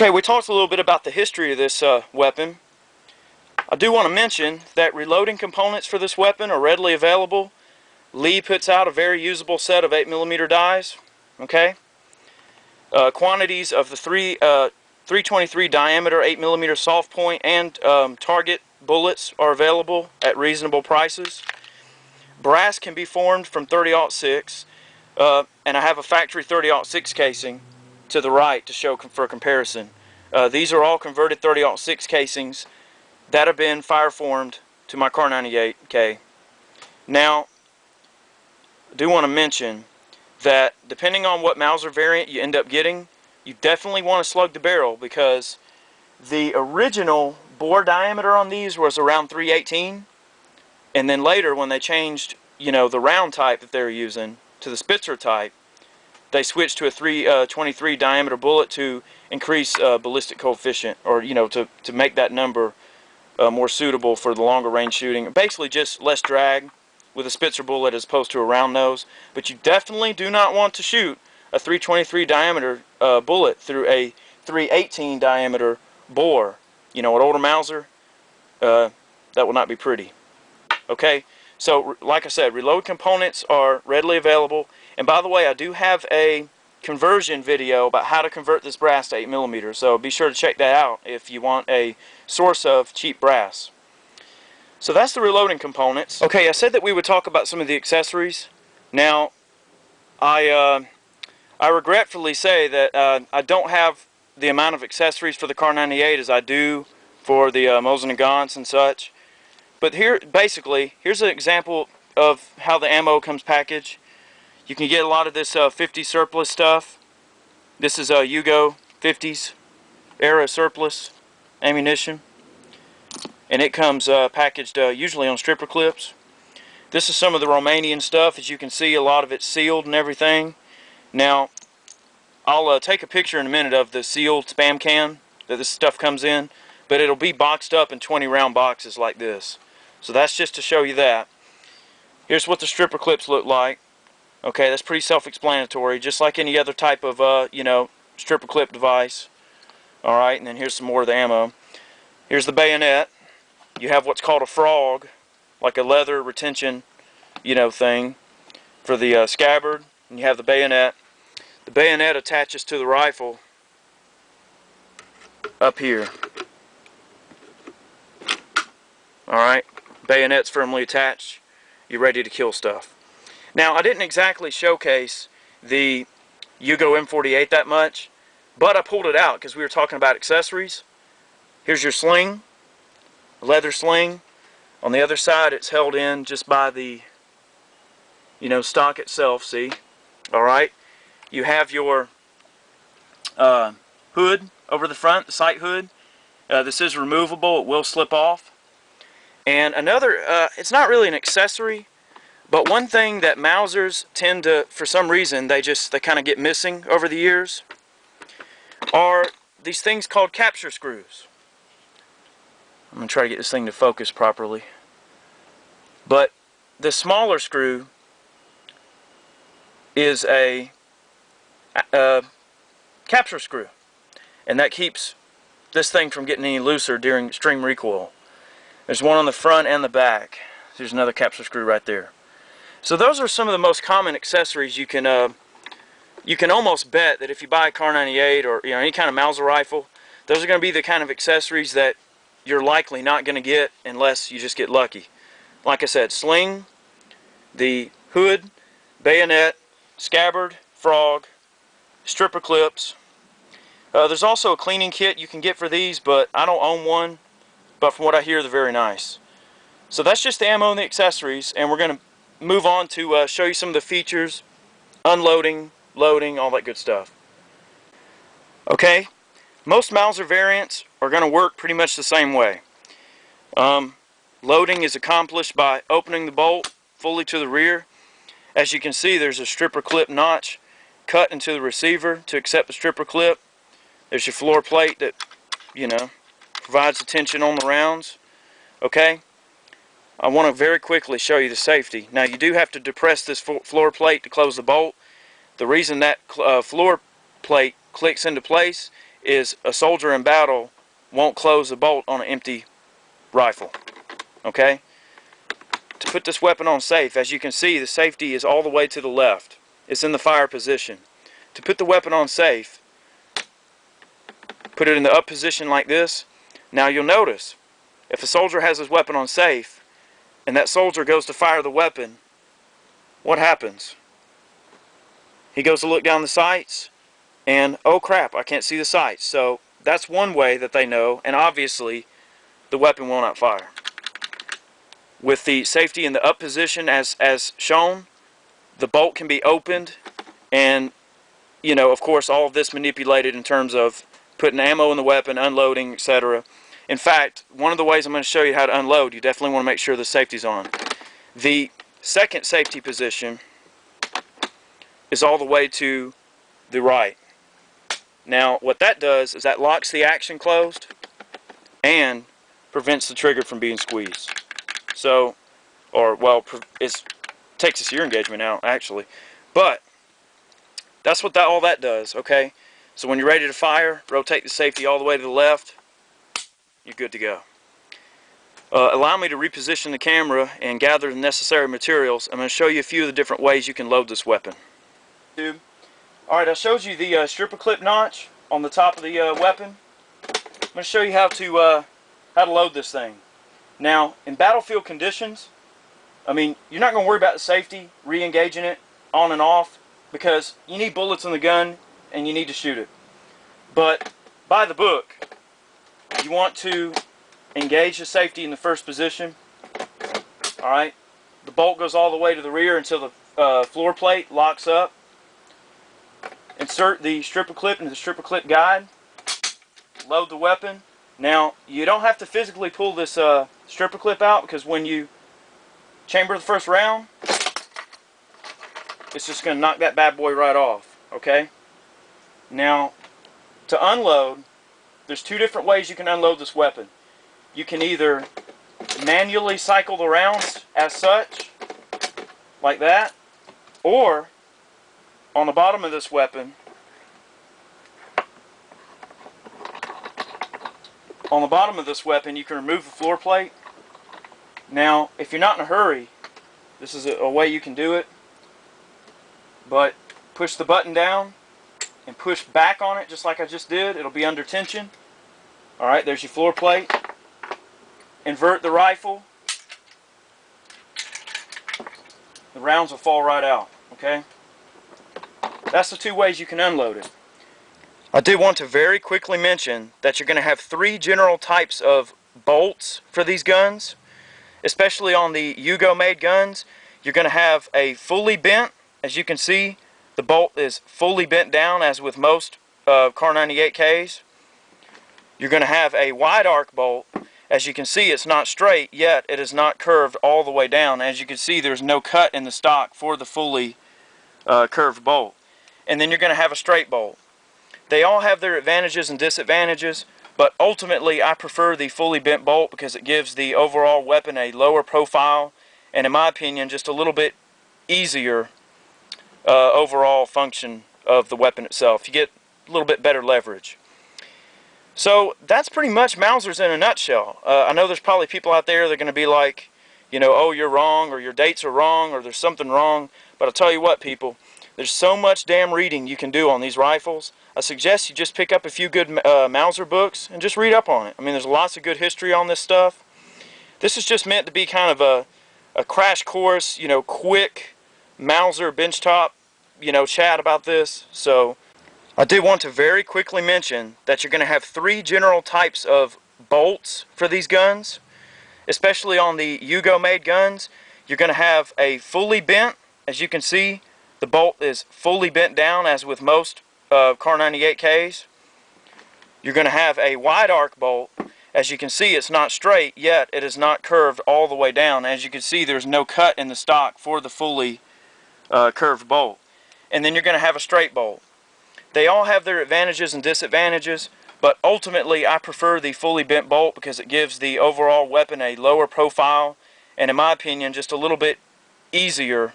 Okay, we talked a little bit about the history of this weapon. I do want to mention that reloading components for this weapon are readily available. Lee puts out a very usable set of 8mm dies. Okay, quantities of the 323 diameter 8mm soft point and target bullets are available at reasonable prices. Brass can be formed from 30-06, and I have a factory 30-06 casing to the right to show for comparison. These are all converted 30-06 casings that have been fire formed to my Kar 98K. Now, I do want to mention that depending on what Mauser variant you end up getting, you definitely want to slug the barrel, because the original bore diameter on these was around 318, and then later when they changed, the round type that they were using to the Spitzer type, they switched to a 323 diameter bullet to increase ballistic coefficient, or to make that number more suitable for the longer range shooting. Basically just less drag with a Spitzer bullet as opposed to a round nose. But you definitely do not want to shoot a 323 diameter bullet through a 318 diameter bore. An older Mauser, that will not be pretty. Okay, so like I said, reload components are readily available. And by the way, I do have a conversion video about how to convert this brass to 8mm, so be sure to check that out if you want a source of cheap brass. So that's the reloading components. Okay, I said that we would talk about some of the accessories. Now, I regretfully say that I don't have the amount of accessories for the Kar 98 as I do for the Mauser and Gaunt's and such. But here's an example of how the ammo comes packaged. You can get a lot of this 50 surplus stuff. This is Yugo 50s era surplus ammunition, and it comes packaged usually on stripper clips. This is some of the Romanian stuff. As you can see, a lot of it's sealed and everything. Now, I'll take a picture in a minute of the sealed spam can that this stuff comes in, but it'll be boxed up in 20 round boxes like this. So that's just to show you that. Here's what the stripper clips look like. Okay, that's pretty self-explanatory, just like any other type of, stripper clip device. Alright, and then here's some more of the ammo. Here's the bayonet. You have what's called a frog, like a leather retention, thing for the scabbard. And you have the bayonet. The bayonet attaches to the rifle up here. Alright, bayonet's firmly attached. You're ready to kill stuff. Now, I didn't exactly showcase the Yugo M48 that much, but I pulled it out because we were talking about accessories. Here's your sling, a leather sling. On the other side, it's held in just by the, stock itself, see? Alright. You have your hood over the front, the sight hood. This is removable. It will slip off. And another, it's not really an accessory, but one thing that Mausers tend to, for some reason, they kind of get missing over the years, are these things called capture screws. I'm going to try to get this thing to focus properly. But the smaller screw is a capture screw, and that keeps this thing from getting any looser during extreme recoil. There's one on the front and the back. There's another capture screw right there. So those are some of the most common accessories. You can almost bet that if you buy a Kar 98 or any kind of Mauser rifle, those are going to be the kind of accessories that you're likely not going to get unless you just get lucky. Like I said, sling, the hood, bayonet, scabbard, frog, stripper clips. There's also a cleaning kit you can get for these, but I don't own one. But from what I hear, they're very nice. So that's just the ammo and the accessories, and we're going to move on to show you some of the features, unloading, loading, all that good stuff. Okay, most Mauser variants are going to work pretty much the same way. Loading is accomplished by opening the bolt fully to the rear. As you can see, there's a stripper clip notch cut into the receiver to accept the stripper clip. There's your floor plate that, provides the tension on the rounds. Okay, I want to very quickly show you the safety. Now, you do have to depress this floor plate to close the bolt. The reason that floor plate clicks into place is a soldier in battle won't close the bolt on an empty rifle. Okay? To put this weapon on safe, as you can see, the safety is all the way to the left. It's in the fire position. To put the weapon on safe, put it in the up position like this. Now you'll notice, if a soldier has his weapon on safe, and that soldier goes to fire the weapon, what happens? He goes to look down the sights, and oh crap, I can't see the sights. So that's one way that they know, and obviously the weapon will not fire. With the safety in the up position as shown, the bolt can be opened, and you know, of course, all of this manipulated in terms of putting ammo in the weapon, unloading, etc. In fact, one of the ways I'm going to show you how to unload, you definitely want to make sure the safety's on. The second safety position is all the way to the right. Now, what that does is that locks the action closed and prevents the trigger from being squeezed. So, or well, it takes the sear engagement out actually, but that's what all that does. Okay, so when you're ready to fire, rotate the safety all the way to the left. You're good to go. Allow me to reposition the camera and gather the necessary materials. I'm going to show you a few of the different ways you can load this weapon. Alright, I showed you the stripper clip notch on the top of the weapon. I'm going to show you how to load this thing. Now, in battlefield conditions, I mean, you're not going to worry about the safety, re-engaging it on and off, because you need bullets in the gun and you need to shoot it. But by the book, you want to engage the safety in the first position. Alright, the bolt goes all the way to the rear until the floor plate locks up. Insert the stripper clip into the stripper clip guide. Load the weapon. Now, you don't have to physically pull this stripper clip out, because when you chamber the first round, it's just going to knock that bad boy right off. Okay? Now, to unload, there's two different ways you can unload this weapon. You can either manually cycle the rounds as such, like that, or on the bottom of this weapon, you can remove the floor plate. Now, if you're not in a hurry, this is a way you can do it. But push the button down and push back on it just like I just did. It'll be under tension. Alright, there's your floor plate. Invert the rifle. The rounds will fall right out. Okay? That's the two ways you can unload it. I do want to very quickly mention that you're going to have three general types of bolts for these guns. Especially on the Yugo made guns, you're going to have a fully bent. As you can see, the bolt is fully bent down, as with most Kar 98Ks. You're going to have a wide arc bolt. As you can see, it's not straight, yet it is not curved all the way down. As you can see, there's no cut in the stock for the fully curved bolt. And then you're going to have a straight bolt. They all have their advantages and disadvantages, but ultimately I prefer the fully bent bolt because it gives the overall weapon a lower profile, and in my opinion, just a little bit easier overall function of the weapon itself. You get a little bit better leverage. So that's pretty much Mausers in a nutshell. I know there's probably people out there that are going to be like, you know, oh, you're wrong, or your dates are wrong, or there's something wrong. But I'll tell you what, people, there's so much damn reading you can do on these rifles. I suggest you just pick up a few good Mauser books and just read up on it. I mean, there's lots of good history on this stuff. This is just meant to be kind of a crash course, you know, quick Mauser benchtop, you know, chat about this. So I do want to very quickly mention that you're going to have three general types of bolts for these guns. Especially on the Yugo made guns, you're going to have a fully bent. As you can see, the bolt is fully bent down, as with most Kar 98Ks. You're going to have a wide arc bolt. As you can see, it's not straight, yet it is not curved all the way down. As you can see, there's no cut in the stock for the fully curved bolt. And then you're going to have a straight bolt. They all have their advantages and disadvantages, but ultimately I prefer the fully bent bolt because it gives the overall weapon a lower profile, and in my opinion, just a little bit easier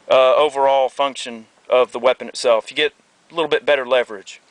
overall function of the weapon itself. You get a little bit better leverage.